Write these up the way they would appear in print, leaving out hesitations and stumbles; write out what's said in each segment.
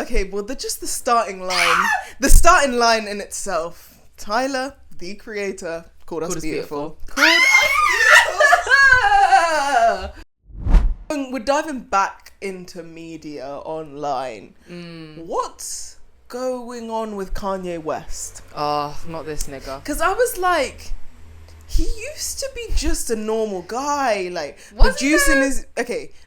okay, well, just the starting line. The starting line in itself. Tyler, the creator, called us beautiful. Called us beautiful. We're diving back into media online. What's going on with Kanye West? Oh, not this nigga. Because I was like... He used to be just a normal guy, like Wasn't his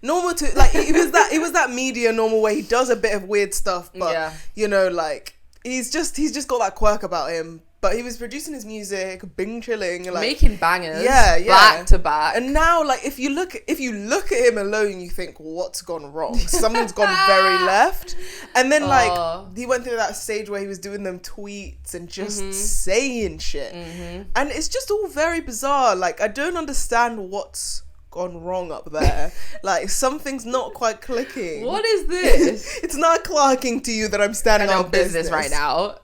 normal to like it was that media normal where he does a bit of weird stuff, but you know, like he's just got that quirk about him. But he was producing his music, bing chilling, like making bangers, back to back. And now, like if you look at him alone, you think, what's gone wrong? Something's gone very left. And then like he went through that stage where he was doing them tweets and just saying shit, and it's just all very bizarre. Like I don't understand what's gone wrong up there. Like something's not quite clicking. What is this? It's not clicking to you that I'm standing on business right now.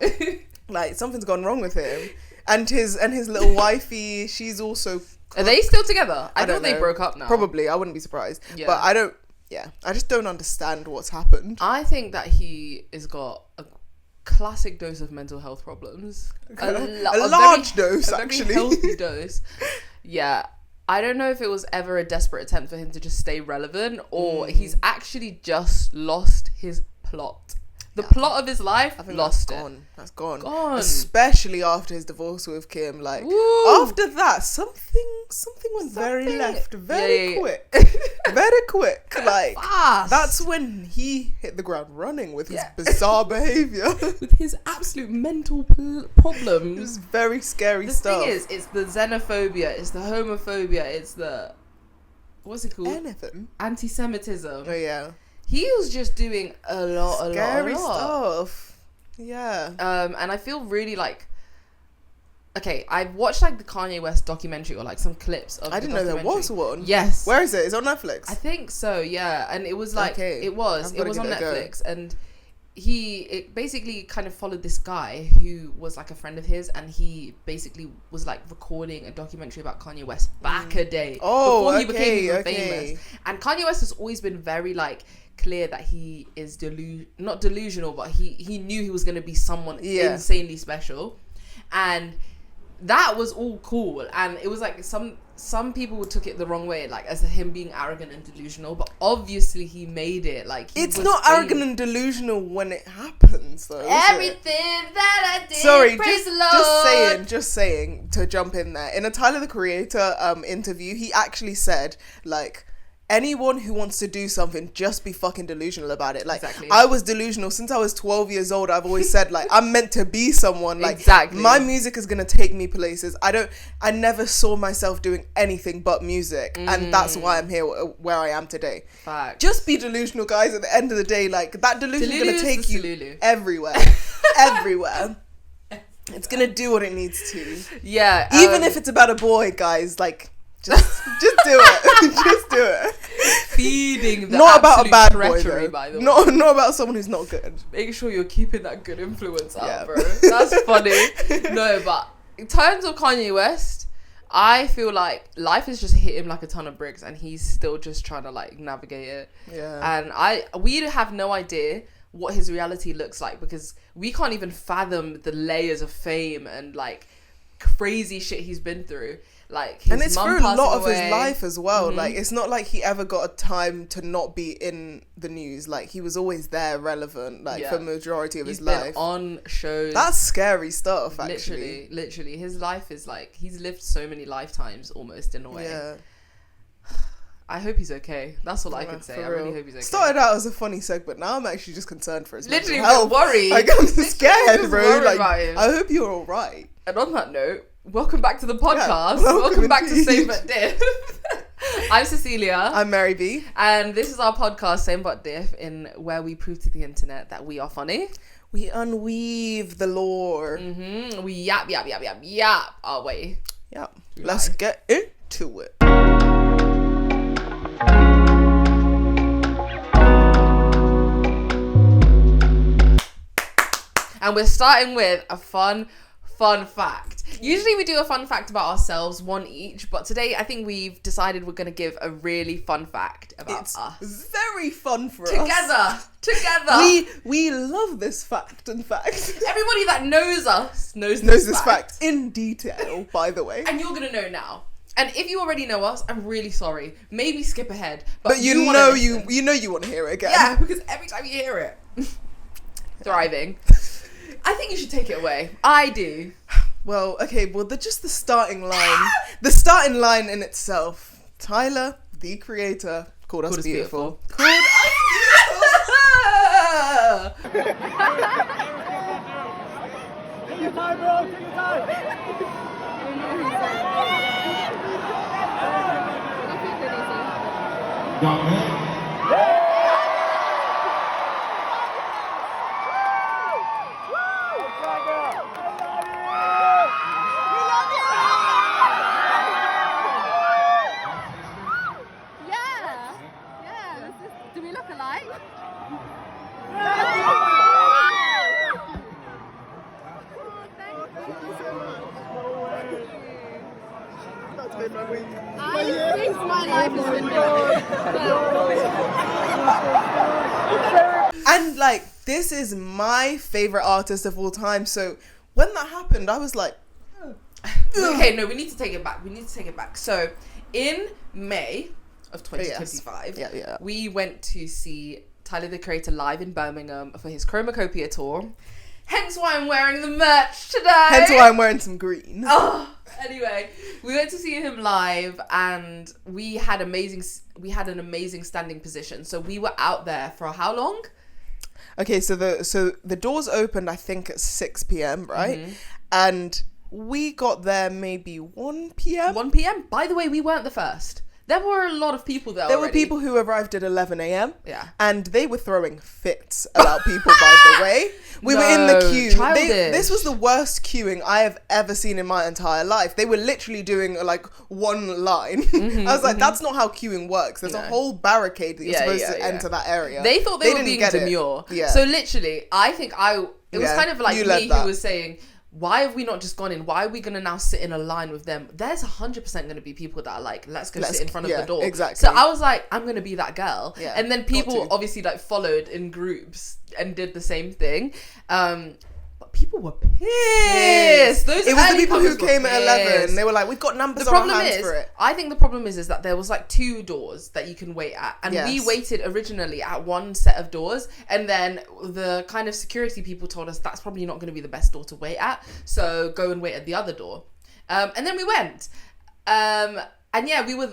Like something's gone wrong with him, and his little wifey. She's also. Are they still together? I don't thought they broke up now. Probably, I wouldn't be surprised. Yeah. But I don't. Yeah, I just don't understand what's happened. I think that he has got a classic dose of mental health problems. A large dose, actually. A very healthy dose. Yeah. I don't know if it was ever a desperate attempt for him to just stay relevant, or he's actually just lost his plot. The plot of his life, lost it. That's gone. Especially after his divorce with Kim. Like, after that, something went very left. Very quick. Very quick. Like, fast. That's when he hit the ground running with his bizarre behaviour. With his absolute mental problems. It was very scary stuff. The thing is, it's the xenophobia, it's the homophobia, it's the... What's it called? Anything. Anti-Semitism. Oh, yeah. He was just doing a lot. Scary stuff. Yeah. And I feel really like... Okay, I watched like the Kanye West documentary or like some clips of I didn't know there was one. Yes. Where is it? It's on Netflix? I think so, yeah. And it was like... Okay. It was on Netflix. And it basically kind of followed this guy who was like a friend of his, and he basically was like recording a documentary about Kanye West back a day. Before he became even famous. And Kanye West has always been very like... clear that he is not delusional, but he knew he was going to be someone insanely special, and that was all cool. And it was like some people took it the wrong way, like as him being arrogant and delusional, but obviously he made it like it's not arrogant and delusional when it happens though. Everything that I did, sorry, praise the Lord. just saying to jump in there, in a Tyler the Creator interview, he actually said like, anyone who wants to do something, just be fucking delusional about it. Like, exactly. I was delusional since I was 12 years old. I've always said, like, I'm meant to be someone. Like, exactly. My music is going to take me places. I never saw myself doing anything but music. And that's why I'm here where I am today. Facts. Just be delusional, guys. At the end of the day, like, that delusion is going to take you everywhere. Everywhere. It's going to do what it needs to. Yeah. Even if it's about a boy, guys, like... Just do it. Just do it. Feeding the not about a bad treachery, boy, by the way. Not about someone who's not good. Make sure you're keeping that good influence out, bro. That's funny. No, but in terms of Kanye West, I feel like life has just hit him like a ton of bricks, and he's still just trying to like navigate it. Yeah. And we have no idea what his reality looks like, because we can't even fathom the layers of fame and like crazy shit he's been through. Like, his and it's mum through a lot of away. his life as well. Like, it's not like he ever got a time to not be in the news. Like, he was always there, relevant, like, for the majority of his life. He's been on shows. That's scary stuff, actually. Literally. His life is like, he's lived so many lifetimes almost in a way. Yeah. I hope he's okay. That's all I can say. I really hope he's okay. Started out as a funny segment. Now I'm actually just concerned for his mental health. Worried. Like, I'm scared, bro. Like, about him. I hope you're all right. And on that note, welcome back to the podcast. Welcome back to Same But Diff. I'm Cecilia. I'm Mary B. And this is our podcast, Same But Diff, in where we prove to the internet that we are funny. We unweave the lore. We yap our way. Yep. Let's get into it. And we're starting with a fun fun fact. Usually we do a fun fact about ourselves, one each, but today I think we've decided we're going to give a really fun fact about us. It's very fun for us. Together. We love this fact, in fact. Everybody that knows us knows this fact in detail, by the way. And you're going to know now. And if you already know us, I'm really sorry. Maybe skip ahead. But you know you want to hear it again. Yeah, because every time you hear it. Thriving. I think you should take it away. I do. Well, okay, just the starting line. The starting line in itself. Tyler, the creator, called us beautiful. Called us beautiful. Take your time, bro. Take your time. Got me? And like, this is my favorite artist of all time. So when that happened, I was like, okay, no, we need to take it back. So in May of 2025, we went to see Tyler, the Creator live in Birmingham for his Chromacopia tour. Hence why I'm wearing the merch today. Hence why I'm wearing some green. Oh, anyway, we went to see him live, and we had an amazing standing position. So we were out there for how long? Okay, so the doors opened, I think, at 6 p.m, right? Mm-hmm. And we got there maybe 1 p.m. 1 p.m. By the way, we weren't the first. There were a lot of people there. There were people who arrived at 11 a.m. Yeah. And they were throwing fits about people, by the way. We were in the queue. This was the worst queuing I have ever seen in my entire life. They were literally doing like one line. Mm-hmm, I was like, that's not how queuing works. There's a whole barricade that you're supposed to enter that area. They thought they were being demure. Yeah. So literally, I think it was kind of like me who was saying, why have we not just gone in? Why are we going to now sit in a line with them? There's 100% going to be people that are like, let's sit in front of the door. Exactly. So I was like, I'm going to be that girl. Yeah, and then people obviously like followed in groups and did the same thing. But people were pissed. It was the people who came at 11. They were like, we've got numbers on our hands for it. I think the problem is that there was like 2 doors that you can wait at. And we waited originally at one set of doors. And then the kind of security people told us that's probably not going to be the best door to wait at. So go and wait at the other door. And then we went. And yeah, we were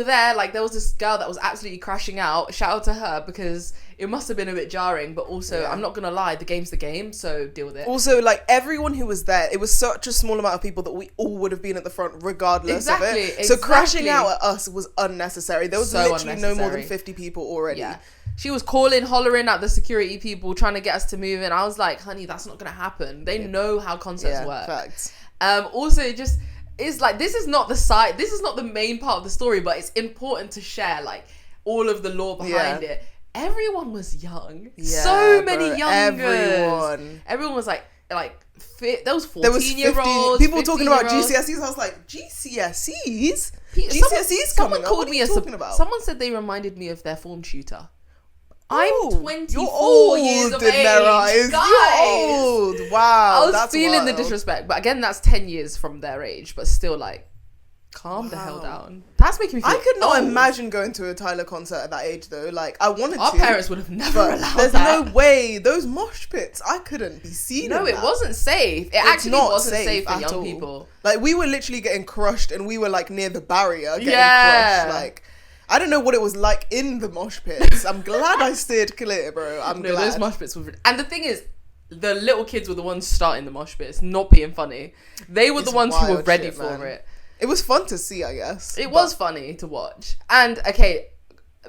there. Like, there was this girl that was absolutely crashing out. Shout out to her, because it must have been a bit jarring. But also, I'm not gonna lie, the game's the game, so deal with it. Also, like, everyone who was there, it was such a small amount of people that we all would have been at the front regardless of it. Exactly. So crashing out at us was unnecessary. There was literally no more than 50 people already. Yeah. She was hollering at the security people, trying to get us to move in. I was like, honey, that's not gonna happen. They know how concerts work. Facts. Also, just. It's like, this is not the main part of the story, but it's important to share like all of the lore behind it. Everyone was young. Yeah, so many youngers. Everyone was like fit. There was 14-year-olds. People talking about GCSEs. I was like, GCSEs? GCSEs coming up? What are you talking about? Someone said they reminded me of their form tutor. I'm 24 years of age, guys. You're old. Wow. I was feeling the disrespect, but again, that's 10 years from their age, but still, like, calm the hell down. That's making me feel I could not imagine going to a Tyler concert at that age, though. Like, I wanted to. Our parents would have never allowed that. There's no way. Those mosh pits, I couldn't be seen. No, it wasn't safe. It actually wasn't safe for young people. Like, we were literally getting crushed, and we were like near the barrier getting crushed. Like, I don't know what it was like in the mosh pits. I'm glad I steered clear, bro. I'm glad. Those mosh pits were... And the thing is, the little kids were the ones starting the mosh pits, not being funny. They were the ones who were ready for it. It was fun to see, I guess. It was funny to watch. And, okay,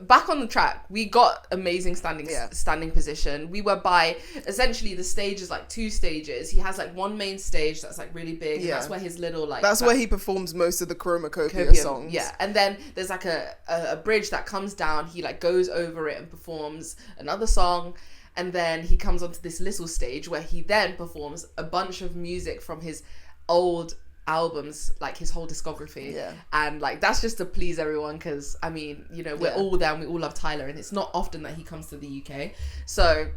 back on the track, we got amazing standing position. We were by, essentially, the stage is like 2 stages. He has like one main stage that's like really big. And that's where his little like... That's where he performs most of the Chromacopia songs. Yeah, and then there's like a bridge that comes down. He like goes over it and performs another song. And then he comes onto this little stage where he then performs a bunch of music from his old albums, like his whole discography. Yeah. And like that's just to please everyone, because I mean, you know, we're all there and we all love Tyler, and it's not often that he comes to the UK. So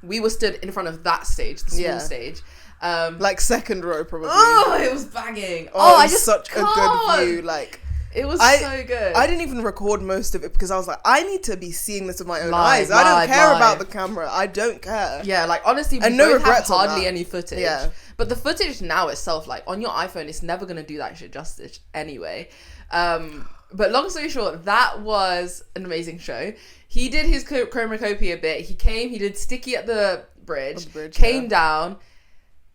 we were stood in front of that stage, the small stage. Like second row probably. Oh, it was banging. I just such a good view. Like it was so good. I didn't even record most of it because I was like, I need to be seeing this with my own eyes. I don't care about the camera. I don't care. Yeah, like honestly, we both have hardly any footage. Yeah. But the footage now itself, like on your iPhone, it's never gonna do that shit justice anyway. But long story short, that was an amazing show. He did his chromacopia bit. He came, he did Sticky at the bridge came down,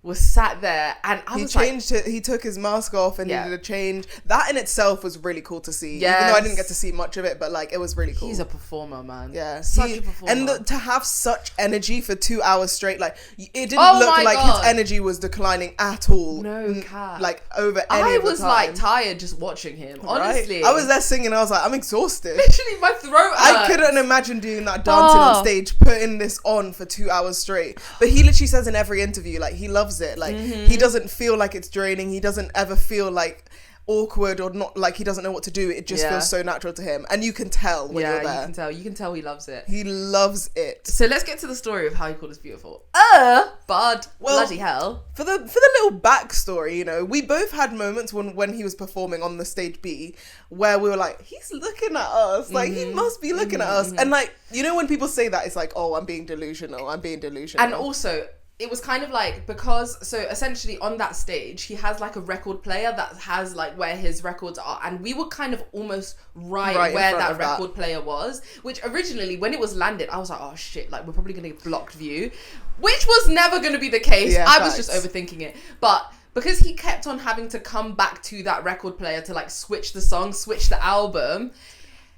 was sat there, and I was changed it. He took his mask off and he did a change. That in itself was really cool to see. Yes. Even though I didn't get to see much of it, but like it was really cool. He's a performer, man. Yeah, such a performer. And to have such energy for 2 hours straight, like it didn't look like his energy was declining at all. No cap. Like over any I of the was time. like tired just watching him. Honestly, I was there singing. I was like, I'm exhausted. Literally, my throat hurts. I couldn't imagine doing that dancing on stage, putting this on for 2 hours straight. But he literally says in every interview, like he loves it. Like he doesn't feel like it's draining. He doesn't ever feel like awkward or not, like he doesn't know what to do. It just feels so natural to him, and you can tell when you're there. You can tell he loves it. He loves it. So let's get to the story of how he called us beautiful. Bud, bloody hell. For the little backstory, you know, we both had moments when he was performing on the stage B where we were like, he's looking at us, like he must be looking at us. And like, you know, when people say that, it's like, oh, I'm being delusional. And also, it was kind of like, because, so essentially on that stage, he has like a record player that has like where his records are. And we were kind of almost right where that record player was, which originally when it was landed, I was like, oh shit, like we're probably going to get blocked view, which was never going to be the case. I was just overthinking it. But because he kept on having to come back to that record player to like switch the song, switch the album,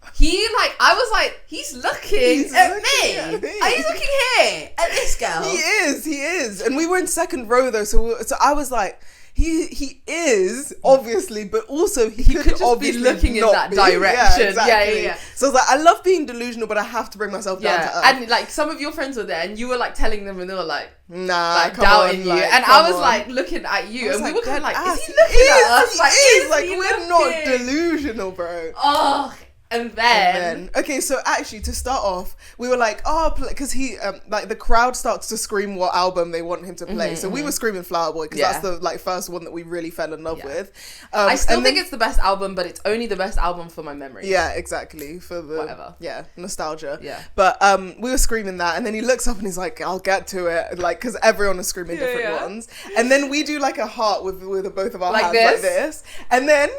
I was like, he's looking at me. He's looking here at this girl. He is. And we were in second row though, so I was like, he is obviously, but also he could just obviously be looking in that direction. Yeah, exactly. Yeah. So I was like, I love being delusional, but I have to bring myself down to earth. And like some of your friends were there, and you were like telling them, and they were like, nah, like doubting you, and I was like looking at you, and we were kind of like, is he looking at us? Like we're not delusional, bro. Oh. And then, okay, so actually to start off, we were like, because he, like the crowd starts to scream what album they want him to play. So we were screaming Flower Boy because that's the like first one that we really fell in love with. I still think it's the best album, but it's only the best album for my memory. Yeah, exactly. For the whatever. Yeah, nostalgia. Yeah. But we were screaming that, and then he looks up and he's like, I'll get to it, like because everyone was screaming different ones. And then we do like a heart with both of our hands like this, and then.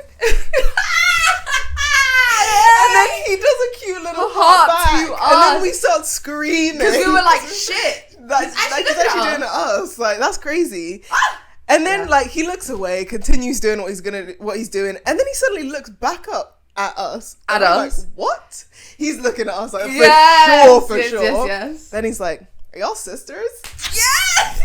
And then he does a cute little heart back, to us. And then we start screaming because we were like, "Shit, he's actually doing it to us! Like that's crazy." And then like he looks away, continues doing what he's doing, and then he suddenly looks back up at us. Like, what? He's looking at us like for sure. Yes. Then he's like, "Are y'all sisters?" Yes.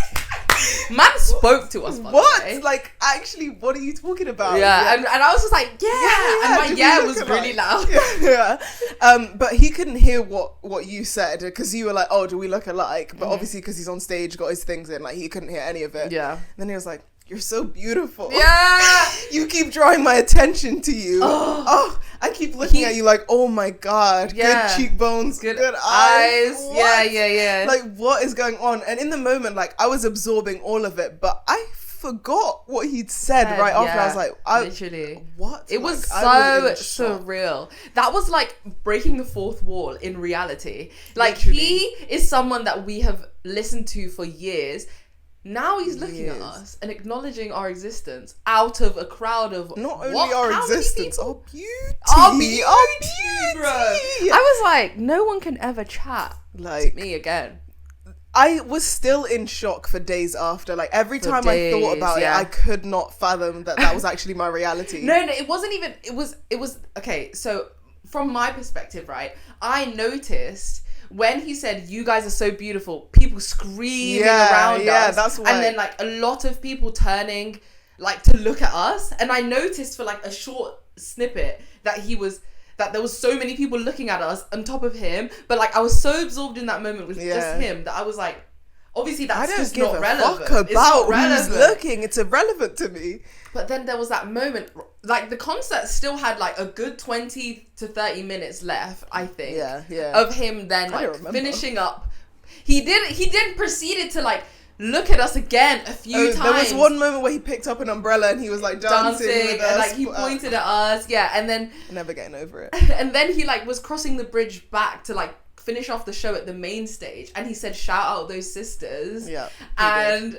Man spoke to us. What? Like, actually, what are you talking about? Yeah. And I was just like, and my was really loud. But he couldn't hear what you said because you were like, oh, do we look alike? But obviously, because he's on stage, got his things in, like he couldn't hear any of it. Yeah. And then he was like, you're so beautiful. Yeah. You keep drawing my attention to you. I keep looking at you like, oh my God. Good cheekbones. Good eyes. What? Yeah. Like, what is going on? And in the moment, like, I was absorbing all of it, but I forgot what he'd said right after. I was like, literally. What? It was so surreal. That was like breaking the fourth wall in reality. Like, he is someone that we have listened to for years. Now he's looking at us and acknowledging our existence out of a crowd of not only our existence, our beauty. Our beauty, bro. I was like, no one can ever chat like me again. I was still in shock for days after. Like every time I thought about it, I could not fathom that was actually my reality. No, it wasn't even. It was okay. So from my perspective, right, I noticed. When he said, you guys are so beautiful, people screaming around us. That's why. And then like a lot of people turning like to look at us. And I noticed for like a short snippet that there was so many people looking at us on top of him. But like I was so absorbed in that moment with just him that I was like, obviously that's I don't just give not a relevant. fuck about who's looking. It's irrelevant to me. But then there was that moment, like the concert still had like a good 20 to 30 minutes left, I think. Yeah. Of him then like finishing up. He then proceeded to like look at us again a few times. There was one moment where he picked up an umbrella and he was like dancing with us. And like he pointed at us, and then never getting over it. And then he like was crossing the bridge back to like finish off the show at the main stage, and he said, "Shout out those sisters." Yeah, and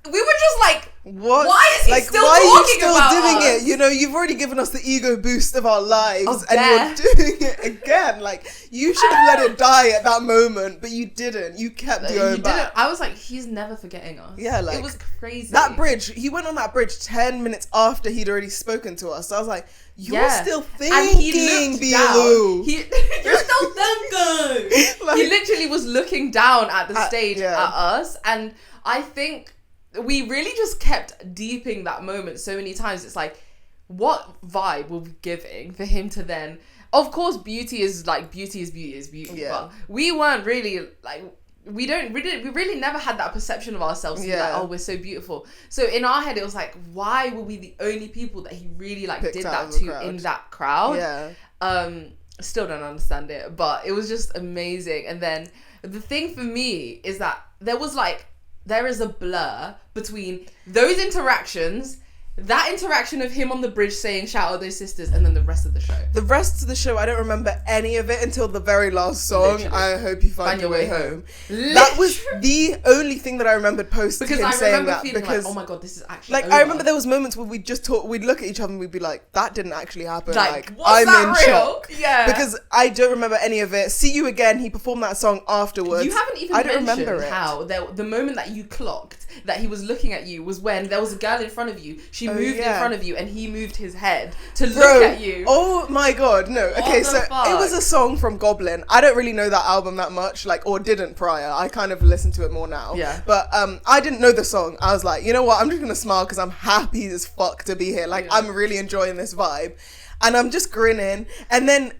we were just like, what? Why is he like, still why talking are you still about doing us? it? You know, you've already given us the ego boost of our lives, and you're doing it again. Like, you should have let it die at that moment, but you didn't. You kept going back. I was like, he's never forgetting us. Yeah, like, it was crazy. That bridge, he went on that bridge 10 minutes after he'd already spoken to us. So I was like, you're still thinking, Bialu. You're still thinking. Like, he literally was looking down at the stage at us, and I think we really just kept deeping that moment so many times. It's like, what vibe were we giving for him to then, of course, beauty is beauty, but we weren't really like, we really never had that perception of ourselves to be like, oh, we're so beautiful. So in our head it was like, why were we the only people that he really like did that to in that crowd? Still don't understand it, but it was just amazing. And then the thing for me is that there is a blur between those interactions, that interaction of him on the bridge saying shout out those sisters, and then the rest of the show. The rest of the show, I don't remember any of it until the very last song. Literally. I hope you find your way home. That was the only thing that I remembered post him saying that. Because like, oh my god, this is actually like over. I remember there was moments where we'd look at each other and we'd be like, that didn't actually happen. Like I'm in shock. Yeah. Because I don't remember any of it. See You Again, he performed that song afterwards. You haven't even mentioned how the moment that you clocked that he was looking at you was when there was a girl in front of you. She moved in front of you and he moved his head to look at you. Oh my god, no. Okay, so it was a song from Goblin. I don't really know that album that much, or didn't prior. I kind of listen to it more now. Yeah. But I didn't know the song. I was like, you know what? I'm just gonna smile because I'm happy as fuck to be here. I'm really enjoying this vibe. And I'm just grinning. And then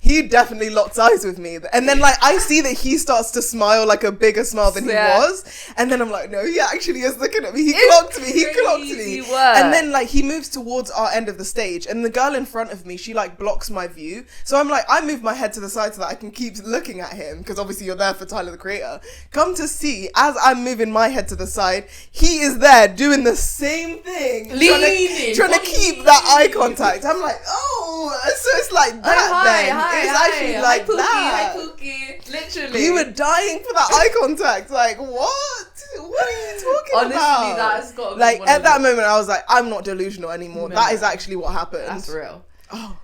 he definitely locked eyes with me. And then I see that he starts to smile like a bigger smile than he was. And then I'm like, no, he actually is looking at me. He clocked me. And then he moves towards our end of the stage. And the girl in front of me, she blocks my view. So I'm like, I move my head to the side so that I can keep looking at him. Because obviously you're there for Tyler, the Creator. Come to see, as I'm moving my head to the side, he is there doing the same thing. Trying to keep that eye contact. I'm like, oh, so it's like that then. It's actually like that. Hi, Pookie. Literally. You were dying for that eye contact. Like, what? What are you talking about? Honestly, that's got to be at that moment, I was like, I'm not delusional anymore. That is actually what happened. That's real. Oh.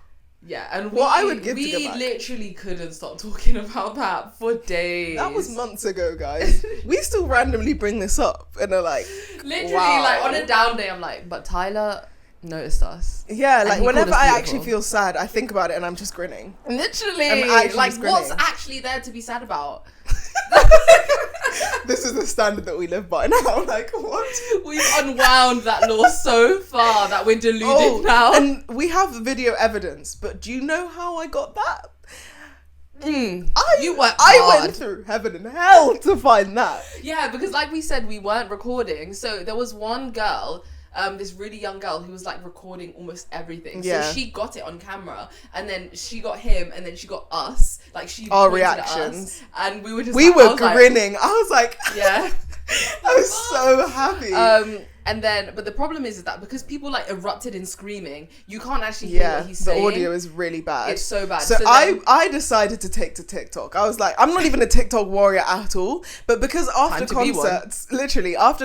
Yeah, and I would give we literally couldn't stop talking about that for days. That was months ago, guys. We still randomly bring this up and are like, literally, wow. On a down day, I'm like, but Tyler noticed us. Yeah, whenever I actually feel sad, I think about it and I'm just grinning. Literally, what's actually there to be sad about? This is the standard that we live by now. Like, what? We've unwound that law so far that we're deluded now. And we have video evidence, but do you know how I got that? I went through heaven and hell to find that. Yeah, because like we said, we weren't recording. So there was one girl, this really young girl who was recording almost everything. Yeah. So she got it on camera, and then she got him, and then she got us. Our reactions, and we were just were grinning. I was like, yeah, I was so happy. And then, but the problem is that because people erupted in screaming, you can't actually hear what he's saying. The audio is really bad. It's so bad. So I decided to take to TikTok. I was like, I'm not even a TikTok warrior at all. But because after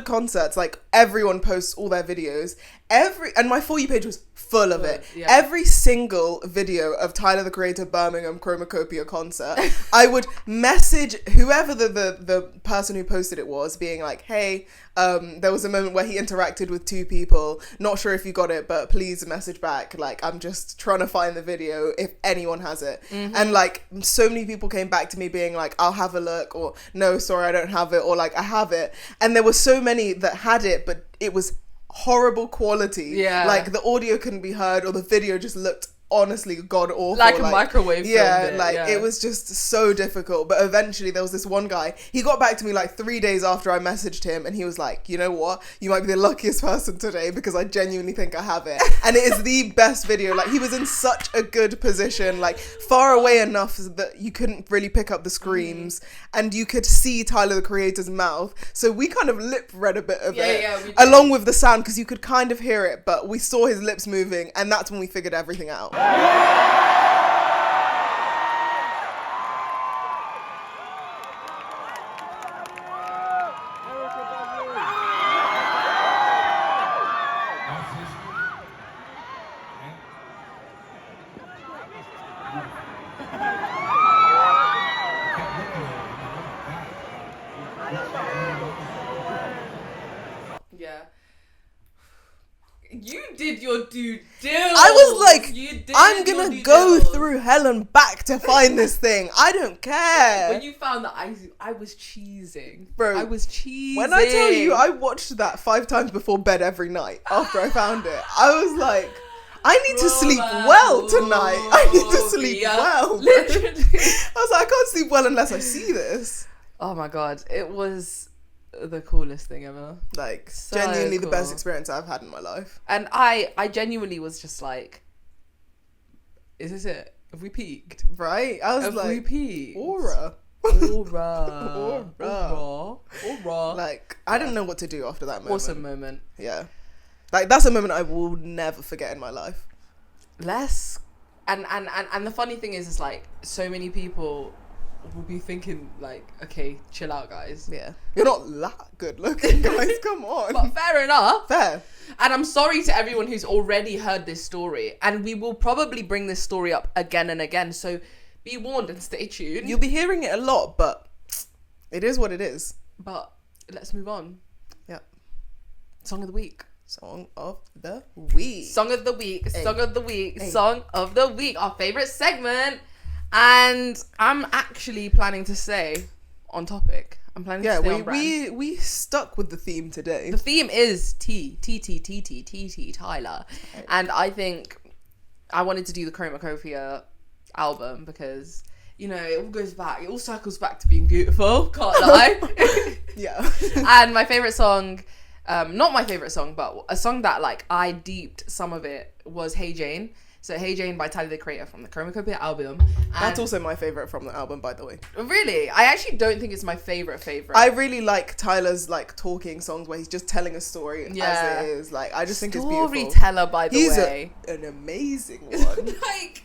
concerts, everyone posts all their videos. And my For You page was full of it. Yeah. Every single video of Tyler, the Creator Birmingham Chromacopia concert, I would message whoever the person who posted it was, being like, hey, there was a moment where he interacted with two people. Not sure if you got it, but please message back. I'm just trying to find the video if anyone has it. Mm-hmm. And so many people came back to me being like, I'll have a look, or no, sorry, I don't have it, or I have it. And there were so many that had it, but it was horrible quality. Yeah. The audio couldn't be heard, or the video just looked honestly god awful. Like a microwave yeah, film like it was just so difficult. But eventually there was this one guy, he got back to me like 3 days after I messaged him, and he was like, you know what, you might be the luckiest person today because I genuinely think I have it. And it is the best video. Like, he was in such a good position, like far away enough that you couldn't really pick up the screams, and you could see Tyler the Creator's mouth, so we kind of lip read a bit of it along with the sound, because you could kind of hear it, but we saw his lips moving, and that's when we figured everything out. Yeah. You did your due diligence. I was like, I'm gonna go through hell and back to find this thing. I don't care. When you found that, I was cheesing. Bro, I was cheesing. When I tell you, I watched that 5 times before bed every night after I found it. I was like, I need to sleep well tonight. I need to sleep well. Literally. I was like, I can't sleep well unless I see this. Oh my God. It was the coolest thing ever. Like, so genuinely cool. The best experience I've had in my life. And I genuinely was just like, is this it? Have we peaked? Right? I was Have like, we peaked? Aura. Like, I didn't know what to do after that moment. Awesome moment. Yeah. Like, that's a moment I will never forget in my life. And the funny thing is like, so many people will be thinking like, okay, chill out, guys. Yeah. You're not that good looking, guys. Come on. But fair enough. Fair. And I'm sorry to everyone who's already heard this story. And we will probably bring this story up again and again. So be warned and stay tuned. You'll be hearing it a lot, but it is what it is. But let's move on. Yeah. Song of the week. Song of the week. Song of the week. Hey. Song of the week. Hey. Song of the week. Our favourite segment. And I'm actually planning to stay on topic. I'm planning to stay on brand. we stuck with the theme today. The theme is T Tyler. Okay. And I think I wanted to do the Chromacopia album because, you know, it all goes back. It all circles back to being beautiful. Can't lie. Yeah. And my favourite song, not my favourite song, but a song that like I deeped some of it was Hey Jane. So Hey Jane by Tyler the Creator from the Chromacopia album. That's also my favourite from the album, by the way. Really? I actually don't think it's my favourite. I really like Tyler's like talking songs where he's just telling a story as it is. Like, I just think it's beautiful. Storyteller, by the way. He's an amazing one. Like,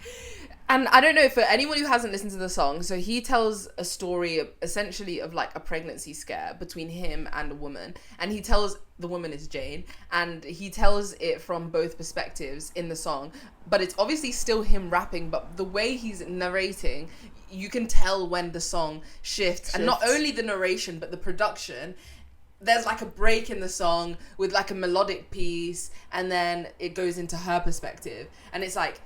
and I don't know, for anyone who hasn't listened to the song, so he tells a story of, essentially of like a pregnancy scare between him and a woman, and he tells the woman is Jane, and he tells it from both perspectives in the song, but it's obviously still him rapping, but the way he's narrating, you can tell when the song shifts. And not only the narration but the production. There's like a break in the song with like a melodic piece, and then it goes into her perspective, and it's like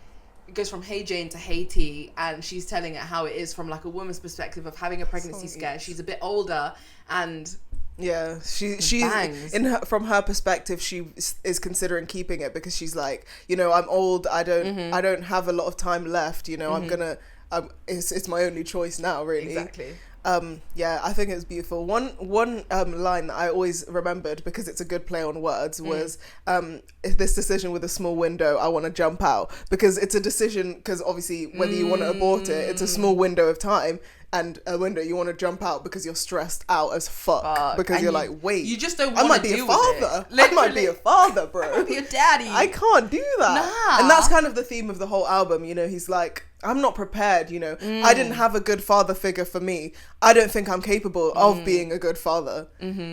it goes from Hey Jane to Hey T, and she's telling it how it is from like a woman's perspective of having a pregnancy scare. She's a bit older, and yeah, she's from her perspective, she is considering keeping it because she's like, you know, I'm old, I don't have a lot of time left, you know, I'm gonna it's my only choice now, really. Exactly. Yeah, I think it's beautiful. One line that I always remembered because it's a good play on words was if this decision with a small window, I want to jump out, because it's a decision, because obviously whether you want to abort it, it's a small window of time, and a window you want to jump out because you're stressed out as fuck. Because you're like, wait, you just don't want to deal with it. I might be a father, bro. I might be a daddy. I can't do that. Nah. And that's kind of the theme of the whole album, you know. He's like, I'm not prepared, you know. I didn't have a good father figure for me. I don't think I'm capable of being a good father,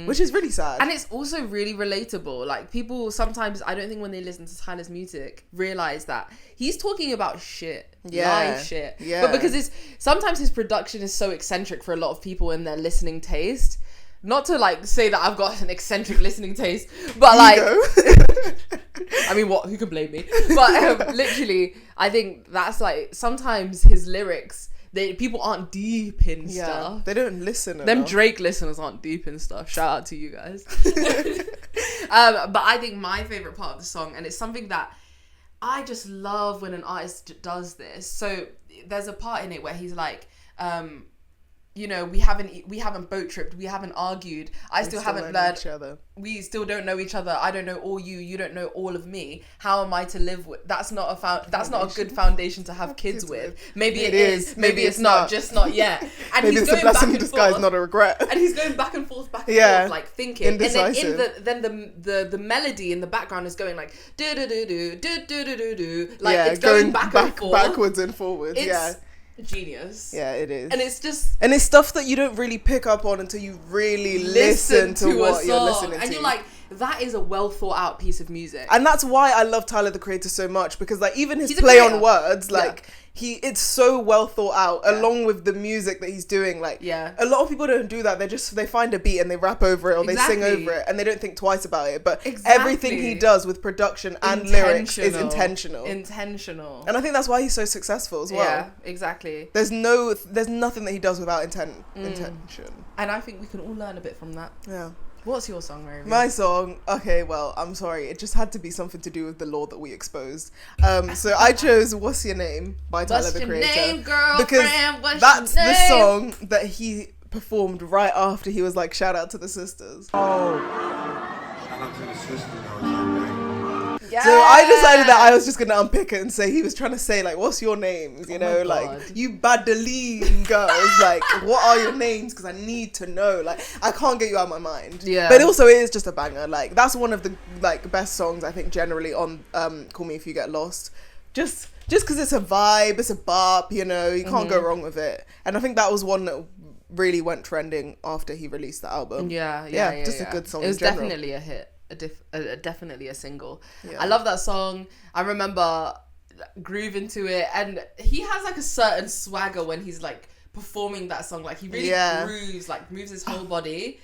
which is really sad. And it's also really relatable. Like, people sometimes, I don't think when they listen to Tyler's music, realize that he's talking about shit. Live shit. Yeah. But because sometimes his production is so eccentric for a lot of people in their listening taste. Not to like say that I've got an eccentric listening taste, but like, I mean, what? Who can blame me? But literally, I think that's like sometimes his lyrics, people aren't deep in stuff. They don't listen. Them enough. Drake listeners aren't deep in stuff. Shout out to you guys. But I think my favorite part of the song, and it's something that I just love when an artist does this. So there's a part in it where he's like, you know, we haven't boat tripped, we haven't argued, we still haven't learned each other, we still don't know each other, I don't know all you don't know all of me, how am I to live with? That's not a good foundation to have kids with. Maybe it is, maybe it's not, just not yet. And maybe he's going back and forth, not a regret. And he's going back and forth, like thinking. Indecisive. And then the melody in the background is going like do do do do do do do do, like it's going backwards and forwards. Genius. Yeah, it is. And it's stuff that you don't really pick up on until you really listen to what you're listening to. And you're like, that is a well thought out piece of music. And that's why I love Tyler the Creator so much, because like even his play on words, like it's so well thought out, along with the music that he's doing. Like a lot of people don't do that. They find a beat and they rap over it, or they sing over it, and they don't think twice about it. But everything he does with production and lyrics is intentional. And I think that's why he's so successful as well. Yeah, exactly. There's nothing that he does without intention. And I think we can all learn a bit from that. Yeah. What's your song, Mary? My song, okay, well, I'm sorry. It just had to be something to do with the law that we exposed. So I chose What's Your Name by Tyler the Creator. What's your name, girlfriend? Because that's the song that he performed right after he was like, shout out to the sisters. Oh. Shout out to the sisters. Yeah. So I decided that I was just gonna unpick it and say he was trying to say like, what's your names? You know, like you Badaline girls, like what are your names? Because I need to know. Like I can't get you out of my mind. Yeah. But also it is just a banger. Like that's one of the like best songs I think generally on Call Me If You Get Lost. Just because it's a vibe, it's a bop. You know, you can't go wrong with it. And I think that was one that really went trending after he released the album. Yeah. A good song. It was definitely a hit. Definitely a single. I love that song. I remember grooving to it, and he has like a certain swagger when he's like performing that song. Like he really grooves, like moves his whole body.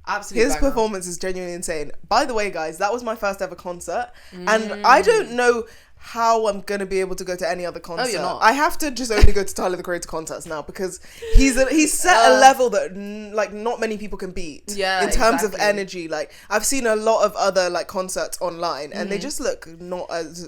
Absolutely. His performance is genuinely insane. By the way, guys, that was my first ever concert, and I don't know how I'm gonna be able to go to any other concert. Oh, you're not. I have to just only go to Tyler the Creator concerts now, because he's set a level that like not many people can beat. Yeah, in terms of energy. Like I've seen a lot of other like concerts online, and they just look not as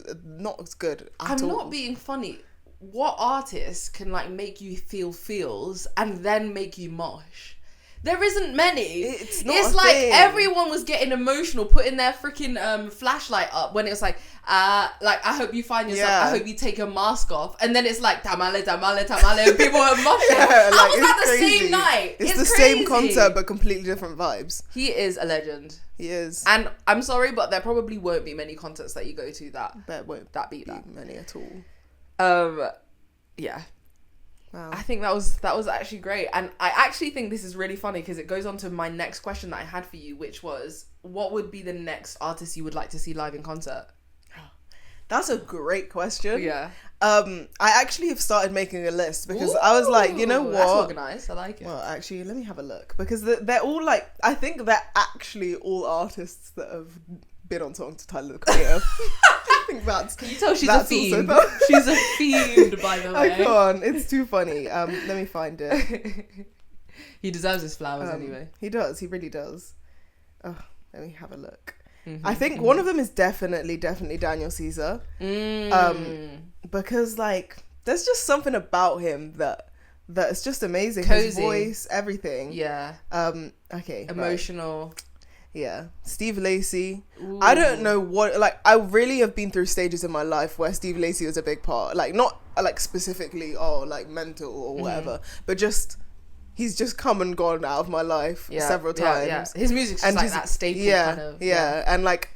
good at all. I'm not being funny. What artist can like make you feel feels and then make you mosh? There isn't many. It's not It's a like thing. Everyone was getting emotional, putting their freaking flashlight up when it was like I hope you find yourself. I hope you take your mask off, and then it's like tamale, tamale, tamale, and people are moshing. I was at the same night. It's the same concert but completely different vibes. He is a legend. He is. And I'm sorry, but there probably won't be many concerts that you go to that won't beat that many at all. Yeah. Wow. I think that was actually great, and I actually think this is really funny because it goes on to my next question that I had for you, which was, what would be the next artist you would like to see live in concert? That's a great question. Yeah. I actually have started making a list because I was like, you know what? That's organised. I like it. Well, actually, let me have a look, because they're all like, I think they're actually all artists that have been on songs to Tyler the Creator. I think that's. Can you tell she's a fiend? She's a fiend, by the way. I can't. It's too funny. Let me find it. He deserves his flowers anyway. He does. He really does. Oh, let me have a look. I think one of them is definitely Daniel Caesar. Because like there's just something about him that is just amazing. Cozy. His voice, everything. Yeah. Okay. Emotional. Right. Yeah. Steve Lacy. Ooh. I don't know what, like, I really have been through stages in my life where Steve Lacy was a big part. Like, not like specifically, like mental or whatever, but just, he's just come and gone out of my life several times. Yeah. His music's just like that staple kind of. Yeah. And like,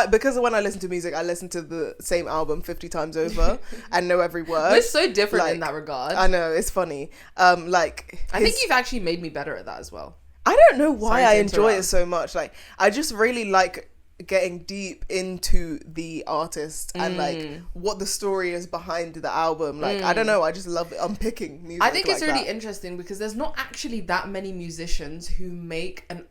because when I listen to music, I listen to the same album 50 times over and know every word. We're so different in that regard. I know, it's funny. I think you've actually made me better at that as well. I don't know why I enjoy it so much. Like, I just really like getting deep into the artist and like what the story is behind the album. Like, I don't know, I just love unpicking music. I think it's really interesting because there's not actually that many musicians who make an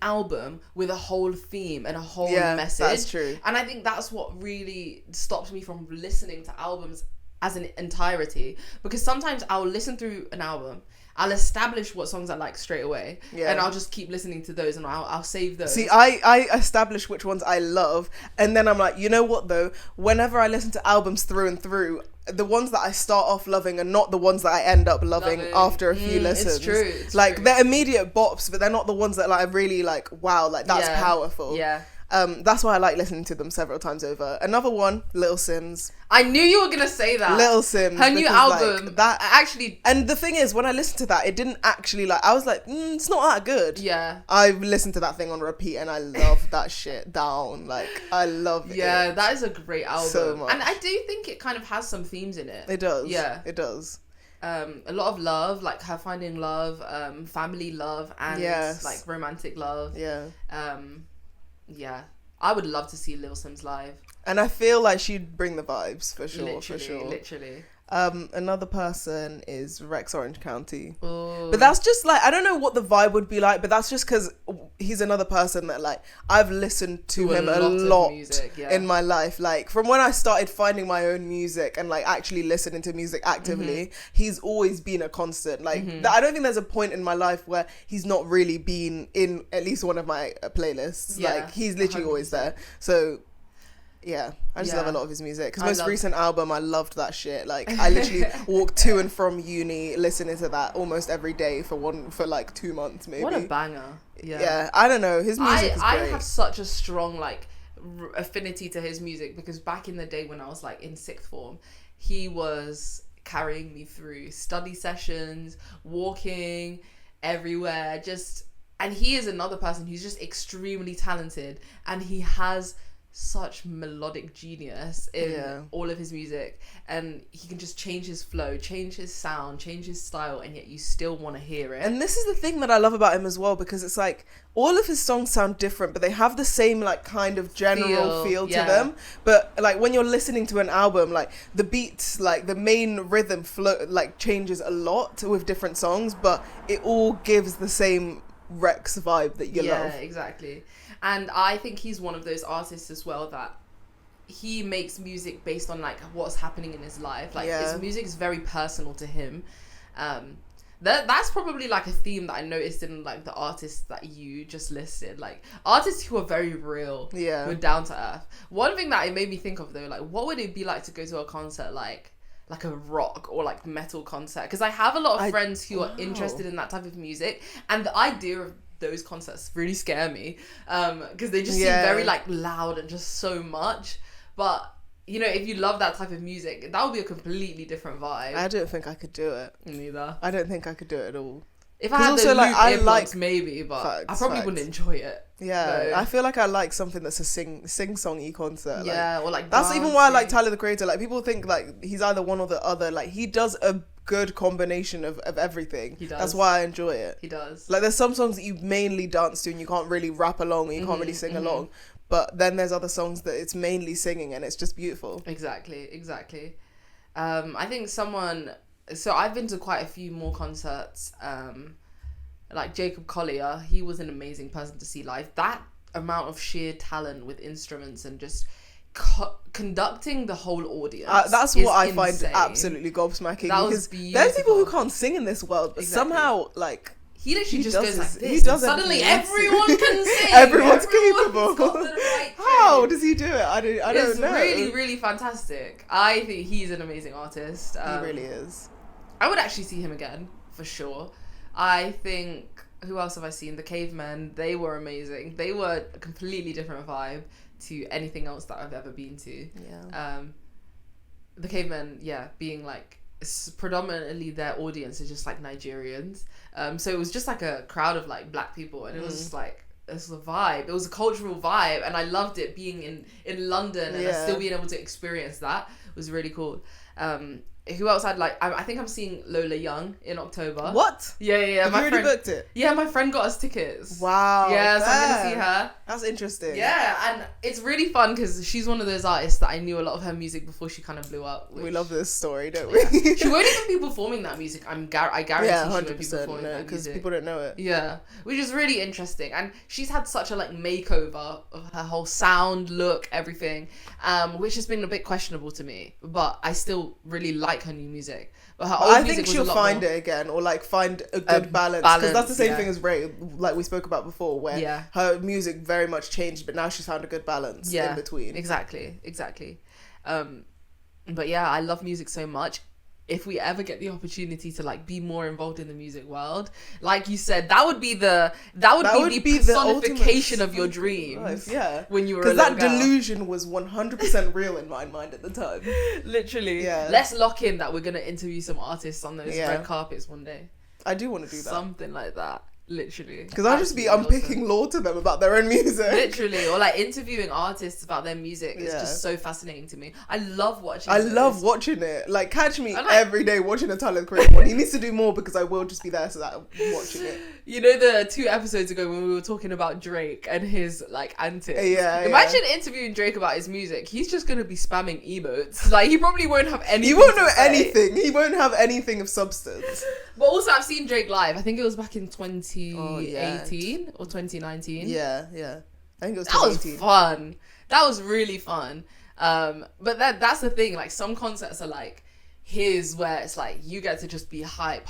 album with a whole theme and a whole message. That's true. And I think that's what really stops me from listening to albums as an entirety, because sometimes I'll listen through an album I'll establish what songs I like straight away, Yeah. and I'll just keep listening to those, and I'll save those. See, I establish which ones I love, and then I'm like, you know what though? Whenever I listen to albums through and through, the ones that I start off loving are not the ones that I end up loving after a few listens. It's true. It's like true. they're immediate bops, but they're not the ones that like I really like. Wow, like that's powerful. Yeah. That's why I like listening to them several times over. Another one, Little Sims. I knew you were gonna say that. Little Sims. Her new album. Like, that actually. And the thing is, when I listened to that, it didn't actually like. I was like, it's not that good. Yeah. I listened to that thing on repeat, and I love that shit down. Like I love it. Yeah, that is a great album. So much. And I do think it kind of has some themes in it. It does. Yeah. It does. A lot of love, like her finding love, family love, and like romantic love. Yeah. Yeah. I would love to see Lil Sims live. And I feel like she'd bring the vibes for sure. Literally. Another person is Rex Orange County. Ooh. But that's just like, I don't know what the vibe would be like, but that's just because he's another person that like I've listened to him a lot music, in my life. Like from when I started finding my own music and like actually listening to music actively, he's always been a constant. Like I don't think there's a point in my life where he's not really been in at least one of my playlists. Yeah, like he's literally 100%. always there. So yeah, I just love a lot of his music. His most recent album, I loved that shit. Like I literally walked to and from uni listening to that almost every day for like 2 months maybe. What a banger. Yeah, I don't know, his music is great. I have such a strong like affinity to his music because back in the day when I was like in sixth form, he was carrying me through study sessions, walking everywhere, and he is another person who's just extremely talented, and he has such melodic genius in all of his music, and he can just change his flow, change his sound, change his style, and yet you still want to hear it. And this is the thing that I love about him as well, because it's like all of his songs sound different, but they have the same like kind of general feel to them. But like when you're listening to an album, like the beats, like the main rhythm flow like changes a lot with different songs, but it all gives the same Rex vibe that you love. Yeah, exactly. And I think he's one of those artists as well that he makes music based on like what's happening in his life. Like his music is very personal to him. That's probably like a theme that I noticed in like the artists that you just listed. Like artists who are very real, who are down to earth. One thing that it made me think of though, like what would it be like to go to a concert like a rock or like metal concert? Because I have a lot of friends who are interested in that type of music, and the idea of those concerts really scare me because they just seem very like loud and just so much. But you know, if you love that type of music, that would be a completely different vibe. I don't think I could do it. Neither. I don't think I could do it at all. If I had also, those like, I like maybe, but I probably facts. wouldn't enjoy it. Yeah, I feel like I like something that's a sing-songy concert. Yeah, or like that's even why I like Tyler the Creator. Like people think like he's either one or the other. Like he does a good combination of everything. He does. That's why I enjoy it. He does. Like there's some songs that you mainly dance to and you can't really rap along and you can't really sing along. But then there's other songs that it's mainly singing and it's just beautiful. Exactly. I think so I've been to quite a few more concerts. Like Jacob Collier, he was an amazing person to see live. That amount of sheer talent with instruments and just conducting the whole audience. That's what I insane. find absolutely gobsmacking. That because was beautiful. There's people who can't sing in this world, but somehow like he literally just goes like this. He does suddenly everyone can sing. Everyone's capable. Got the right How does he do it? I don't know. It's really, really fantastic. I think he's an amazing artist. He really is. I would actually see him again for sure. I think, who else have I seen? The Cavemen, they were amazing. They were a completely different vibe to anything else that I've ever been to. Yeah. The Cavemen, being like, predominantly their audience is just like Nigerians. So it was just like a crowd of like black people, and it was just like, it was a vibe. It was a cultural vibe, and I loved it being in London and still being able to experience that. It was really cool. Who else I'd like? I think I'm seeing Lola Young in October. What? Yeah. Have you already booked it? Yeah, my friend got us tickets. Wow. Yeah, so I'm gonna see her. That's interesting. Yeah, and it's really fun because she's one of those artists that I knew a lot of her music before she kind of blew up. We love this story, don't we? Yeah. She won't even be performing that music. I guarantee she won't be 100%. performing that Because music. people don't know it. Yeah, which is really interesting, and she's had such a like makeover of her whole sound, look, everything, which has been a bit questionable to me, but I still really like like her new music. But her I old music think was she'll a lot find more, it again, or like find a good balance, because that's the same thing as Ray, like we spoke about before, where her music very much changed, but now she's found a good balance in between. Exactly. But yeah, I love music so much. If we ever get the opportunity to like be more involved in the music world, like you said, that would be the personification of your dreams. Yeah, when you were because that delusion was 100% real in my mind at the time. Literally. Yeah. Let's lock in that we're gonna interview some artists on those red carpets one day. I do want to do that. Something like that. Literally, because I'll just be unpicking lore to them about their own music, literally, or like interviewing artists about their music. It's just so fascinating to me. I love watching it. Like, catch me every day watching a Tyler Creator one. He needs to do more, because I will just be there so that I'm watching it. You know, the 2 episodes ago when we were talking about Drake and his like antics. Imagine interviewing Drake about his music. He's just gonna be spamming emotes. Like, he probably won't have anything. He won't know anything. He won't have anything of substance. But also, I've seen Drake live. I think it was back in 2018 or 2019. Yeah. I think it was 2018. That was fun. That was really fun. But that's the thing. Like, some concerts are like his, where it's like you get to just be hype.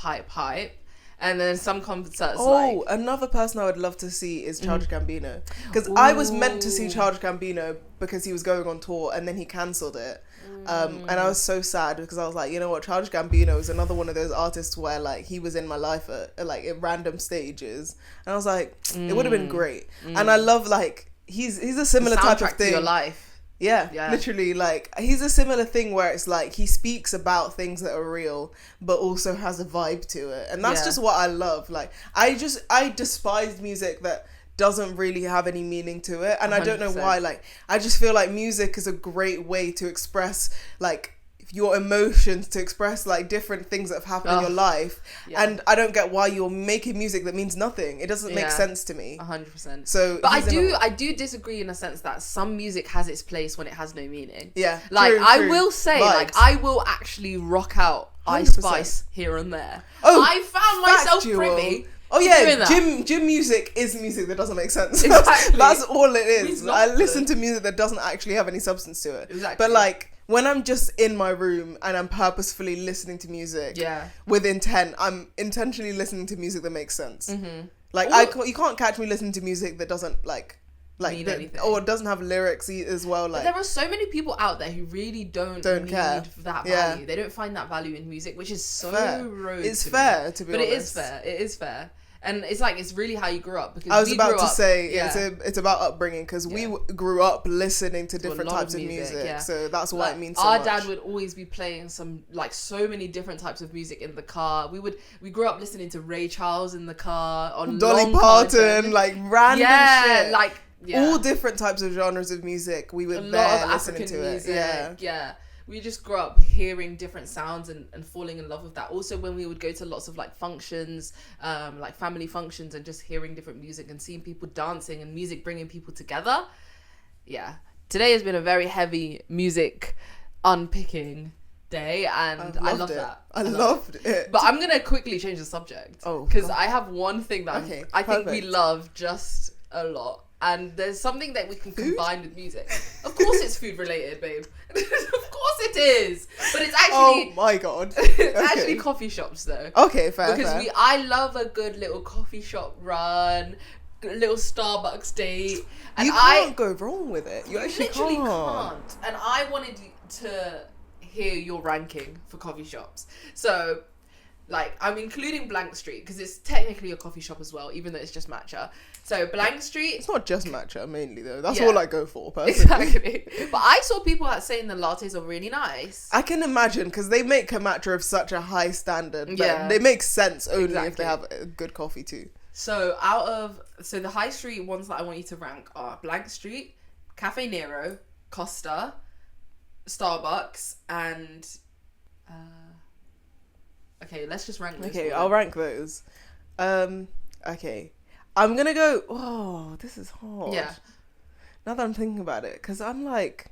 And then some concerts another person I would love to see is Childish Gambino. Because I was meant to see Childish Gambino because he was going on tour, and then he cancelled it. And I was so sad, because I was like, you know what, Childish Gambino is another one of those artists where like he was in my life at like at random stages, and I was like, it would have been great. And I love, like, he's a similar type of thing. To your life. Yeah, literally, like, he's a similar thing where it's like he speaks about things that are real but also has a vibe to it, and that's just what I love. Like, I despise music that doesn't really have any meaning to it, and 100%. I don't know why. Like, I just feel like music is a great way to express like your emotions, to express like different things that have happened in your life, and I don't get why you're making music that means nothing. It doesn't make sense to me. 100%. So, but I do disagree in a sense that some music has its place when it has no meaning. Like, true. I will say, vibes. Like, I will actually rock out 100%. Ice Spice here and there. I found myself privy. Gym music is music that doesn't make sense. Exactly. That's all it is. I listen to music that doesn't actually have any substance to it. Exactly. But like, when I'm just in my room and I'm purposefully listening to music with intent, I'm intentionally listening to music that makes sense. Mm-hmm. Like, you can't catch me listening to music that doesn't mean anything, or doesn't have lyrics as well. Like, but there are so many people out there who really don't need care. That value. They don't find that value in music, which is so rogue. It's fair, to be honest. But it is fair. And it's like, it's really how you grew up. Because I was about to say, it's about upbringing, because we grew up listening to different types of music. So that's why it means so much. Our dad would always be playing so many different types of music in the car. We grew up listening to Ray Charles in the car, on Dolly Parton, like random shit. Like, all different types of genres of music. We were there listening to music, it. Yeah. We just grew up hearing different sounds and falling in love with that. Also, when we would go to lots of like functions, like family functions, and just hearing different music and seeing people dancing and music bringing people together. Yeah. Today has been a very heavy music unpicking day, and I love that. I loved it. But I'm going to quickly change the subject. Because I have one thing that I think we love just a lot. And there's something that we can combine with music. Of course it's food related, babe. Of course it is. But it's actually... Oh my God. It's actually coffee shops though. Okay, fair. Because I love a good little coffee shop run, a little Starbucks date. And you can't go wrong with it. You actually literally can't. And I wanted to hear your ranking for coffee shops. So... like, I'm including Blank Street because it's technically a coffee shop as well, even though it's just matcha. So Blank Street... It's not just matcha, mainly, though. That's all I go for, personally. Exactly. But I saw people saying the lattes are really nice. I can imagine, because they make a matcha of such a high standard. Yeah. They make sense only if they have a good coffee, too. So the high street ones that I want you to rank are Blank Street, Cafe Nero, Costa, Starbucks, and... okay, let's just rank those. Okay, I'll rank those. Okay. I'm gonna go... Oh, this is hard. Yeah. Now that I'm thinking about it, because I'm like...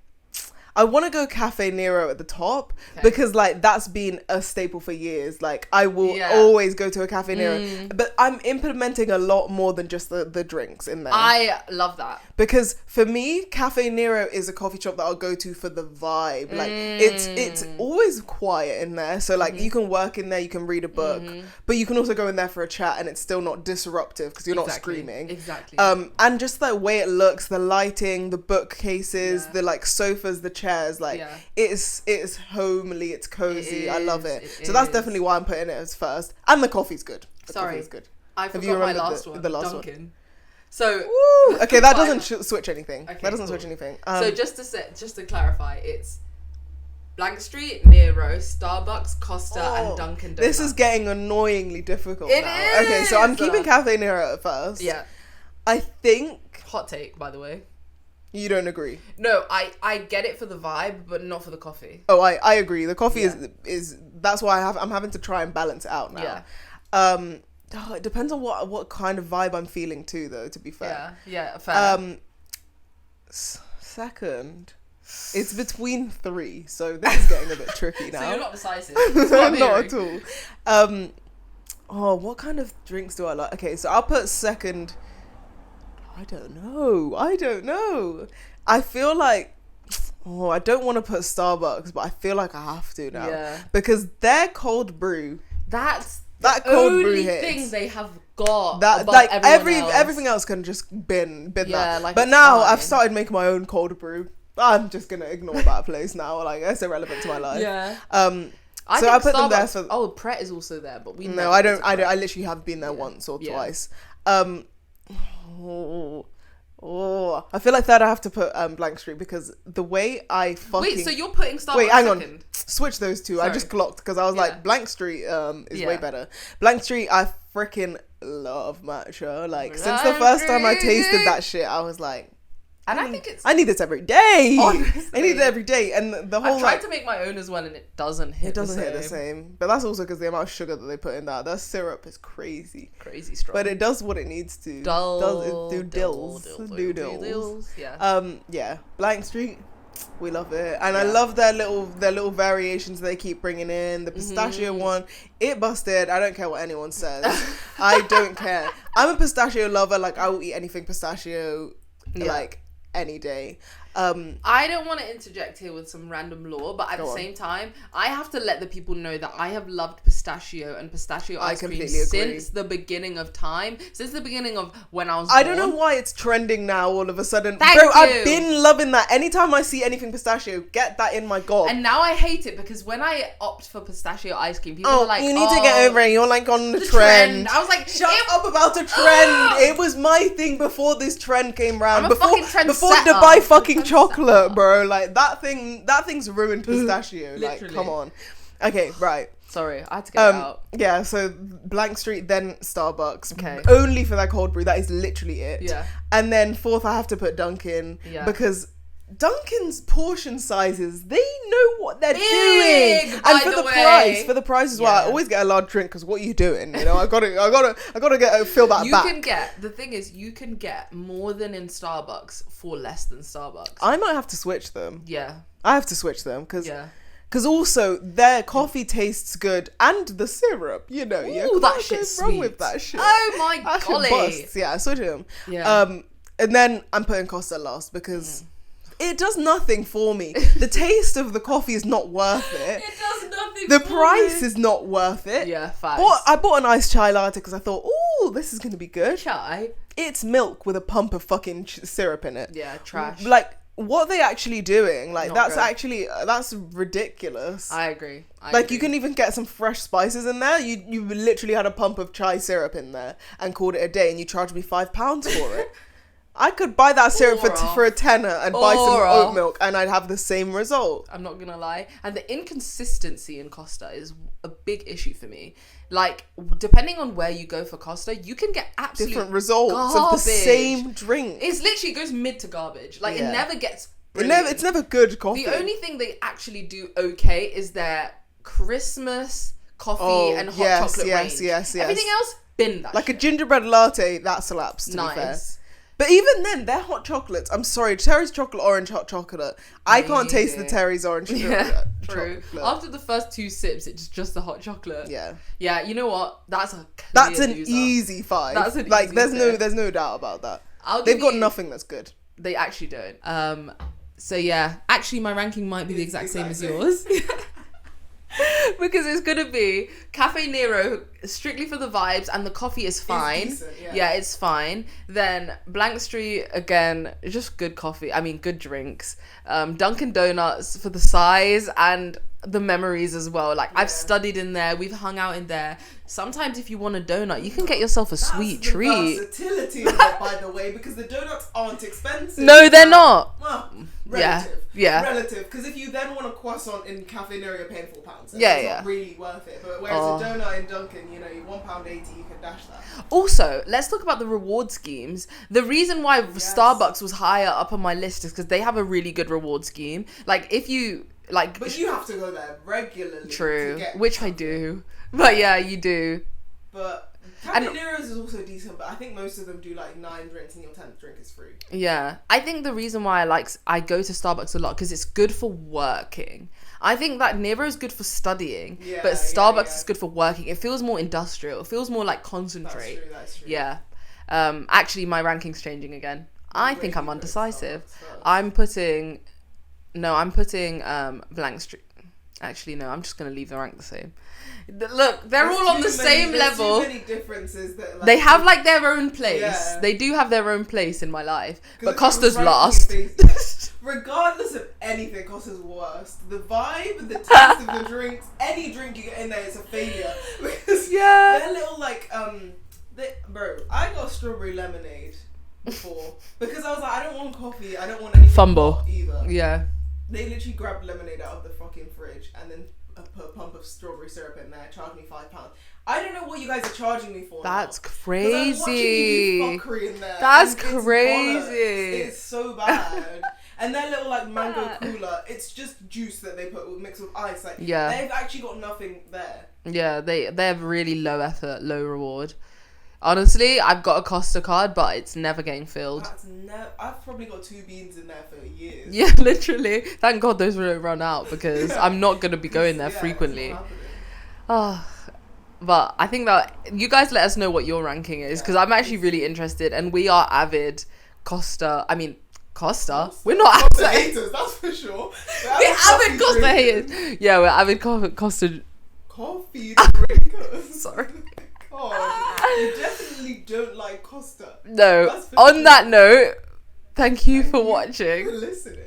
I want to go Cafe Nero at the top because like that's been a staple for years. Like I will always go to a Cafe Nero, but I'm implementing a lot more than just the drinks in there. I love that because for me, Cafe Nero is a coffee shop that I'll go to for the vibe. Like it's always quiet in there, so like you can work in there, you can read a book, but you can also go in there for a chat, and it's still not disruptive because you're not screaming. Exactly. And just the way it looks, the lighting, the bookcases, the like sofas, the chairs, like it's homely, it's cozy. I love it. So that's definitely why I'm putting it as first. And the coffee's good. The coffee's good. I forgot my last one. The last Dunkin'. one. So okay, that doesn't switch anything. Okay, that doesn't switch anything. So just to clarify, it's Blank Street, Nero, Starbucks, Costa, and Dunkin' Donuts. This is getting annoyingly difficult. It now. is. Okay, so I'm keeping Cafe Nero at first. Yeah. I think. Hot take, by the way. You don't agree? No, I get it for the vibe, but not for the coffee. Oh, I agree. The coffee is that's why I'm having to try and balance it out now. Yeah. It depends on what kind of vibe I'm feeling too, though. To be fair. Yeah. Fair. Second, it's between 3, so this is getting a bit tricky now. So you're not decisive. Not at all. What kind of drinks do I like? Okay, so I'll put second. I don't know. I feel like, I don't want to put Starbucks, but I feel like I have to now. Yeah. Because their cold brew. That's that the cold only brew hits. thing they have got. That above like else. Everything else can just bin that. Like, but now I've started making my own cold brew. I'm just gonna ignore that place now. Like it's irrelevant to my life. Yeah. So I put them there for. Pret is also there, but we. No, I don't. I literally have been there once or twice. I feel like third I have to put Blank Street because the way I fucking... Wait, so you're putting Starbucks Wait, hang second? on. Switch those two. Sorry. I just clocked because I was like, Blank Street is way better. Blank Street, I freaking love matcha. Like, since the first time I tasted that shit, I was like... And I think it's... I need this every day. Honestly. I need it every day. And the whole... I've tried to make my own as well and it doesn't hit the same. It doesn't hit the same. But that's also because the amount of sugar that they put in that. That syrup is crazy. Crazy strong. But it does what it needs to. Do dills. Yeah. Blank Street. We love it. And I love their little variations they keep bringing in. The pistachio one. It busted. I don't care what anyone says. I don't care. I'm a pistachio lover. Like, I will eat anything pistachio. Like... any day. I don't want to interject here with some random lore, but at the same time, I have to let the people know that I have loved pistachio and pistachio ice cream since the beginning of time, since the beginning of when I was born. I don't know why it's trending now all of a sudden. Thank you. I've been loving that. Anytime I see anything pistachio, get that in my gob. And now I hate it because when I opt for pistachio ice cream, people are like, you need to get over it. You're like on the trend. I was like, shut up about a trend. It was my thing before this trend came round. Before Dubai fucking chocolate, bro. Like that thing's ruined pistachio. Like, come on. Okay, right. Sorry, I had to get it out. Yeah, so Blank Street, then Starbucks. Okay. Only for that cold brew. That is literally it. Yeah. And then fourth, I have to put Dunkin'. Yeah. Because Dunkin's portion sizes, they know what they're doing. And for the price as well, I always get a large drink because what are you doing? You know, I gotta fill that back. The thing is, you can get more than in Starbucks for less than Starbucks. I might have to switch them. Yeah. I have to switch them because also their coffee tastes good and the syrup, you know, that shit's wrong with that shit. Oh my golly. Yeah, I switch them. Yeah. And then I'm putting Costa last because it does nothing for me. The taste of the coffee is not worth it. It does nothing The price is not worth it. Yeah, facts. I bought an iced chai latte because I thought, oh, this is going to be good. Chai? It's milk with a pump of fucking syrup in it. Yeah, trash. Like, what are they actually doing? Like, Not that's ridiculous. I agree. You can even get some fresh spices in there. You literally had a pump of chai syrup in there and called it a day, and you charged me £5 for it. I could buy that syrup for a tenner and buy some oat milk and I'd have the same result. I'm not gonna lie. And the inconsistency in Costa is a big issue for me. Like, depending on where you go for Costa, you can get absolutely different results of the same drink. It's literally goes mid to garbage. Like, it never gets It's never good coffee. The only thing they actually do okay is their Christmas coffee and hot chocolate range. Yes. Everything else, bin that like shit. A gingerbread latte, that slaps, to be fair. But even then, they're hot chocolates. I'm sorry, Terry's chocolate orange hot chocolate. I can't taste the Terry's orange True. chocolate. After the first 2 sips, it's just the hot chocolate. Yeah. Yeah, you know what? That's an loser. Easy 5. That's an like easy there's no doubt about that. They've got nothing that's good. They actually don't. So yeah, actually my ranking might be the exact same as yours. Because it's gonna be Cafe Nero strictly for the vibes, and the coffee is fine. It's decent, yeah, it's fine. Then Blank Street, again, just good coffee. I mean, good drinks. Dunkin' Donuts for the size and the memories as well. Like, I've studied in there, we've hung out in there. Sometimes if you want a donut, you can get yourself a sweet treat. That's the versatility of it, by the way, because the donuts aren't expensive. No, they're not. Well, relative. Yeah. Relative, because if you then want a croissant in Cafe Nero, you're paying £4. So Yeah, it's yeah. not really worth it. But whereas a donut in Dunkin', you know, £1.80, you can dash that. Also, let's talk about the reward schemes. The reason why Starbucks was higher up on my list is because they have a really good reward scheme. Like, if you... like, but you have to go there regularly. True, to get which something. I do. But yeah, you do. But Cafe Nero's is also decent, but I think most of them do like 9 drinks and your 10th drink is free. Yeah, I think the reason why I go to Starbucks a lot because it's good for working. I think that Nero is good for studying, but Starbucks is good for working. It feels more industrial. It feels more like concentrate. That's true. Yeah. Actually, my ranking's changing again. I think I'm undecisive. I'm putting Blank Street. Actually, no, I'm just going to leave the rank the same. Look, they're all on the same level. Too many differences that, like, they have like their own place. Yeah. They do have their own place in my life. But Costa's last. Regardless of anything, Costa's worst. The vibe, the taste of the drinks, any drink you get in there is a failure. Because they're little like bro, I got strawberry lemonade before because I was like, I don't want coffee, I don't want anything hot either. Yeah. They literally grabbed lemonade out of the fucking fridge and then put a pump of strawberry syrup in there, charged me £5. I don't know what you guys are charging me for. That's now. crazy. I'm watching you do fuckery in there. That's crazy. crazy. It's so bad. And their little like mango cooler, it's just juice that they put mixed with ice. Like they've actually got nothing there. Yeah, they have really low effort, low reward. Honestly, I've got a Costa card, but it's never getting filled. I've probably got 2 beans in there for years. Yeah, literally. Thank God those won't run out because I'm not going to be going there frequently. But I think that you guys let us know what your ranking is because I'm actually really interested, and we are avid Costa. We're not Costa haters, that's for sure. We're avid Costa haters. Yeah, we're avid Costa coffee drinkers. Sorry. God, you definitely don't like Costa. No. On that note, thank you for watching.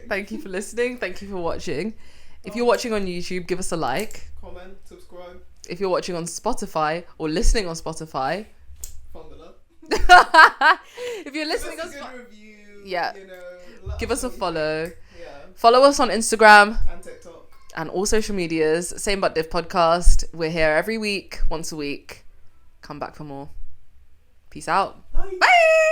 Thank you for listening. Thank you for watching. If you're watching on YouTube, give us a like. Comment, subscribe. If you're watching on Spotify or listening on Spotify, if you're listening on Spotify, review. Yeah. You know, give us a follow. Yeah. Follow us on Instagram and TikTok and all social medias. Same But Diff Podcast. We're here every week, once a week. Come back for more. Peace out. Bye. Bye.